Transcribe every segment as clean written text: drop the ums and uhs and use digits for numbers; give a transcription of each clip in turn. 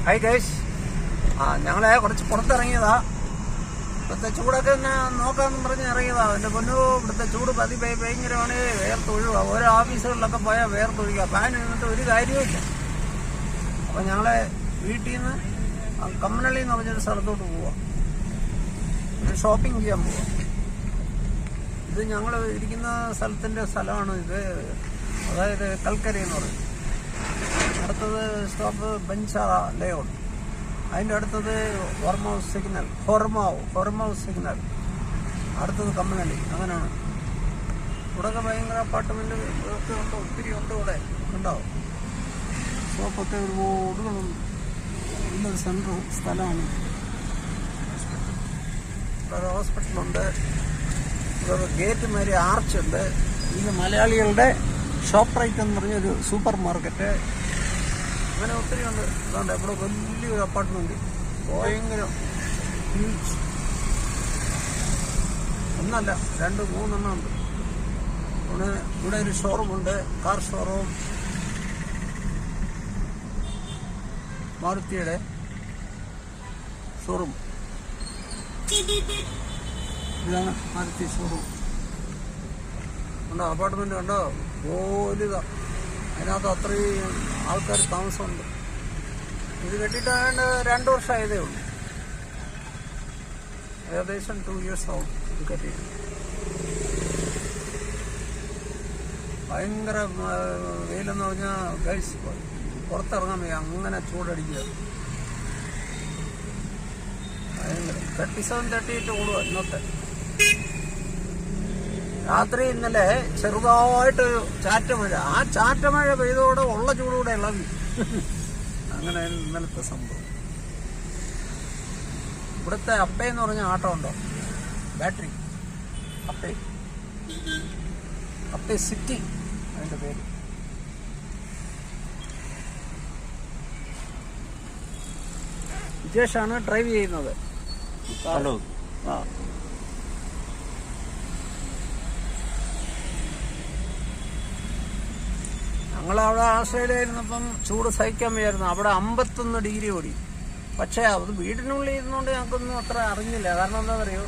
Hi guys, ഞങ്ങളെ കുറച്ച് പുറത്തിറങ്ങിയതാ. ഇവിടുത്തെ ചൂടൊക്കെ ഒന്ന് നോക്കാമെന്ന് പറഞ്ഞ് ഇറങ്ങിയതാ. എൻ്റെ പൊന്നോ, ഇവിടുത്തെ ചൂട് ഭയങ്കരമാണ്. വേർത്തൊഴുക. ഓരോ ഓഫീസുകളിലൊക്കെ പോയാൽ വേർത്തൊഴുക. ഫാൻ നിന്നിട്ട് ഒരു കാര്യവുമില്ല. അപ്പം ഞങ്ങളെ വീട്ടിൽ നിന്ന് കമ്മനള്ളി എന്ന് പറഞ്ഞൊരു സ്ഥലത്തോട്ട് പോവാം. ഷോപ്പിംഗ് ചെയ്യാൻ പോവാം. ഇത് ഞങ്ങൾ ഇരിക്കുന്ന സ്ഥലമാണ് ഇത്. അതായത് കൽക്കരി എന്ന് പറയും. അടുത്തത് സ്റ്റോപ്പ് ബഞ്ചാറ ലേഔട്ട്. അതിൻ്റെ അടുത്തത് ഹൊർമാവ് സിഗ്നൽ. അടുത്തത് കമ്മനള്ളി. അങ്ങനെയാണ്. ഇവിടെയൊക്കെ ഭയങ്കര അപ്പാർട്ട്മെൻറ്റ് ഒക്കെ ഉണ്ട്, ഒത്തിരി ഉണ്ട്. ഇവിടെ ഉണ്ടാവും ഷോപ്പൊക്കെ ഒരുപാട് നല്ലൊരു സെൻട്രൽ സ്ഥലമാണ്. ഇവിടെ ഹോസ്പിറ്റലുണ്ട്. ഇവിടെ ഗേറ്റ് മാതിരി ആർച്ചുണ്ട്. ഇത് മലയാളികളുടെ ഷോപ്പ് റൈറ്റ് എന്ന് പറഞ്ഞൊരു സൂപ്പർ മാർക്കറ്റ്. അങ്ങനെ ഒത്തിരി ഉണ്ട്. അതുകൊണ്ട് ഇവിടെ വലിയൊരു അപ്പാർട്ട്മെൻറ്റ്, ഭയങ്കര ഹ്യൂജ്. ഒന്നല്ല, 2-3 ഉണ്ട്. ഇവിടെ ഒരു ഷോറൂമുണ്ട്, കാർ ഷോറൂം. മാരുതിയുടെ ഷോറൂം. ഇതാണ് മാരുതി ഷോറൂം. ഉണ്ടോ? അപ്പാർട്ട്മെൻറ്റ് ഉണ്ടോ? പോലുതാ. അതിനകത്ത് അത്രയും ആൾക്കാർ താമസമുണ്ട്. ഇത് കെട്ടിയിട്ടാണ്ട് 2 വർഷമായതേ ഉള്ളൂ. ഏകദേശം 2 years ആവും ഇത് കെട്ടിയിട്ട്. ഭയങ്കര വെയിലെന്ന് പറഞ്ഞാൽ ഗൈസ് പുറത്തിറങ്ങാൻ വയ്യ. അങ്ങനെ ചൂടടിക്കുക. ഭയങ്കര 37-38 ഓടുക ഇന്നത്തെ. രാത്രി ഇന്നലെ ചെറുതായിട്ടൊരു ചാറ്റമഴ. ആ ചാറ്റമഴ പെയ്തോടെ ഉള്ള ചൂടുകൂടെ ഇളവി. അങ്ങനെ ഇന്നലത്തെ സംഭവം. ഇവിടുത്തെ അപ്പയെന്ന് പറഞ്ഞ ആട്ടം ഉണ്ടോ? ബാറ്ററി അപ്പേ സിറ്റി അതിൻ്റെ പേര്. വിജേഷാണ് ഡ്രൈവ് ചെയ്യുന്നത്. ഹലോ. ഞങ്ങളവിടെ ആസ്ട്രേലിയയിലിരുന്നപ്പം ചൂട് സഹിക്കാൻ വയ്യായിരുന്നു. അവിടെ 51 ഡിഗ്രി ഓടി. പക്ഷേ അത് വീടിനുള്ളിൽ ഇരുന്നുകൊണ്ട് ഞങ്ങൾക്കൊന്നും അത്ര അറിഞ്ഞില്ല. കാരണം എന്താ പറയുക,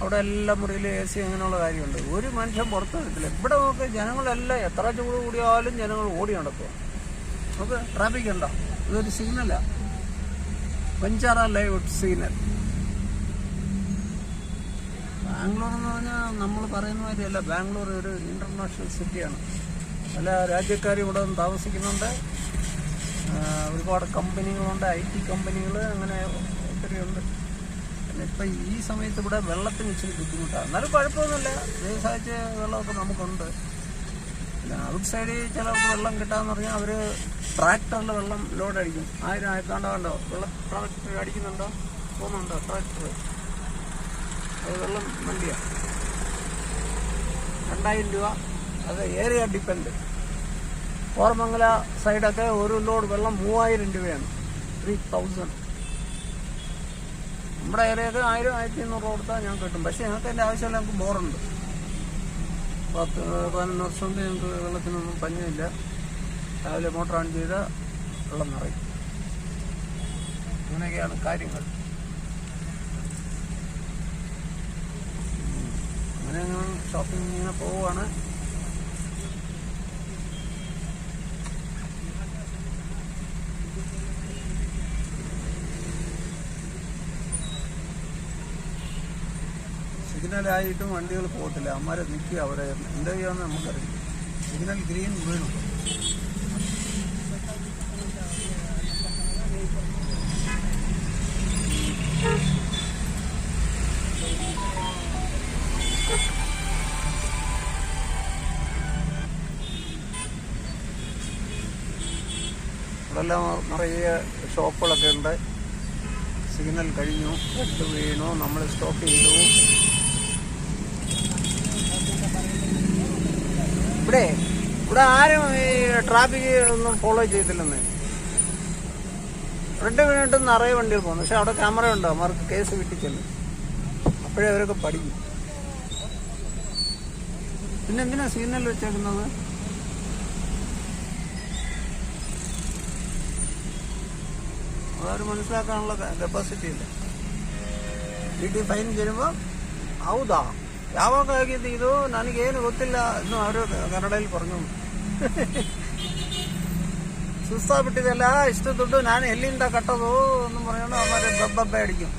അവിടെ എല്ലാ മുറിയിലും AC അങ്ങനെയുള്ള കാര്യമുണ്ട്. ഒരു മനുഷ്യൻ പുറത്ത് വരത്തില്ല. ഇവിടെ നോക്കി ജനങ്ങളെല്ലാം എത്ര ചൂട് കൂടിയാലും ജനങ്ങൾ ഓടി നടക്കുക. നമുക്ക് ട്രാഫിക് ഉണ്ടോ? ഇതൊരു സിഗ്നലാണ്, ബഞ്ചാറ ലേഔട്ട് സിഗ്നൽ. ബാംഗ്ലൂർ എന്ന് പറഞ്ഞാൽ നമ്മൾ പറയുന്ന മാതിരിയല്ല. ബാംഗ്ലൂർ ഒരു ഇൻ്റർനാഷണൽ സിറ്റിയാണ്. പല രാജ്യക്കാർ ഇവിടെ താമസിക്കുന്നുണ്ട്. ഒരുപാട് കമ്പനികളുണ്ട്, IT കമ്പനികൾ, അങ്ങനെ ഒത്തിരി ഉണ്ട്. പിന്നെ ഇപ്പം ഈ സമയത്ത് ഇവിടെ വെള്ളത്തിന് ഇച്ചിരി ബുദ്ധിമുട്ടാണ്. എന്നാലും കുഴപ്പമൊന്നുമില്ല. ദേശാഴ്ച വെള്ളമൊക്കെ നമുക്കുണ്ട്. പിന്നെ ഔട്ട് സൈഡിൽ ചിലർക്ക് വെള്ളം കിട്ടാമെന്ന് പറഞ്ഞാൽ അവർ ട്രാക്ടറിൽ വെള്ളം ലോഡ് അടിക്കും. 1000 കണ്ടോ വെള്ളം ട്രാക്ടർ അടിക്കുന്നുണ്ടോ? പോകുന്നുണ്ടോ ട്രാക്ടർ? അത് വെള്ളം വണ്ടിയാണ്. 2000 രൂപ. അത് ഏരിയ ഡിപ്പെൻഡ്. കോർമംഗല സൈഡൊക്കെ ഒരു ലോഡ് വെള്ളം 3000 രൂപയാണ്. 3000. നമ്മുടെ ഏരിയയൊക്കെ 1000-1200 കൊടുത്താൽ ഞങ്ങൾക്ക് കിട്ടും. പക്ഷേ ഞങ്ങൾക്ക് അതിൻ്റെ ആവശ്യമില്ല. ഞങ്ങൾക്ക് ബോറുണ്ട്. 10-15 വർഷം കൊണ്ട് ഞങ്ങൾക്ക് വെള്ളത്തിനൊന്നും പഞ്ഞമില്ല. രാവിലെ മോട്ടർ ഓൺ ചെയ്താൽ വെള്ളം നിറയും. അങ്ങനെയൊക്കെയാണ് കാര്യങ്ങൾ. അങ്ങനെ ഞങ്ങൾ ഷോപ്പിംഗ് ഇങ്ങനെ പോവുകയാണ്. സിഗ്നലായിട്ടും വണ്ടികൾ പോകത്തില്ല. അമ്മമാരെ നിൽക്കുക. അവിടെ എന്താ ചെയ്യാമെന്ന് നമുക്കറിയില്ല. സിഗ്നൽ ഗ്രീൻ വീണു. ഇവിടെല്ലാം നിറയെ ഷോപ്പുകളൊക്കെ ഉണ്ട്. സിഗ്നൽ കഴിഞ്ഞു, റെഡ് വീണു, നമ്മൾ സ്റ്റോപ്പ് ചെയ്തു. ഇവിടെ ആരും ഈ ട്രാഫിക് ഒന്നും ഫോളോ ചെയ്തില്ലെന്ന്. റെഡ് വീണിട്ട് നിറയെ വണ്ടികൾ പോകുന്നു. പക്ഷെ അവിടെ ക്യാമറ ഉണ്ടോ? അവർക്ക് കേസ് വിട്ടിച്ചെന്ന്. അപ്പോഴേ അവരൊക്കെ പഠിക്കും. പിന്നെ എന്തിനാ സിഗ്നൽ വെച്ചേക്കുന്നത്? അതവർ മനസ്സിലാക്കാനുള്ള ಕೆಪಾಸಿಟಿ ಇಲ್ಲ. ಟಿ ಫೈನ್ ಕೇಳುമ്പോൾ ಹೌದಾ ಯಾವಾಗ ಆಗಿದೆ ಇದು ನನಗೇನು ಗೊತ್ತಿಲ್ಲ എന്ന് ಅವರು ಕನ್ನಡದಲ್ಲಿ പറഞ്ഞു. ಸುಸ್ತಾಗ್ಬಿಟ್ಟಿದೆಲ್ಲ, ಇಷ್ಟು ದುಡ್ಡು ನಾನು ಎಲ್ಲಿಂದ ಕಟ್ಟೋದು എന്ന് പറയണം. അവന്മാരെ ബബ്ബ അടിക്കും.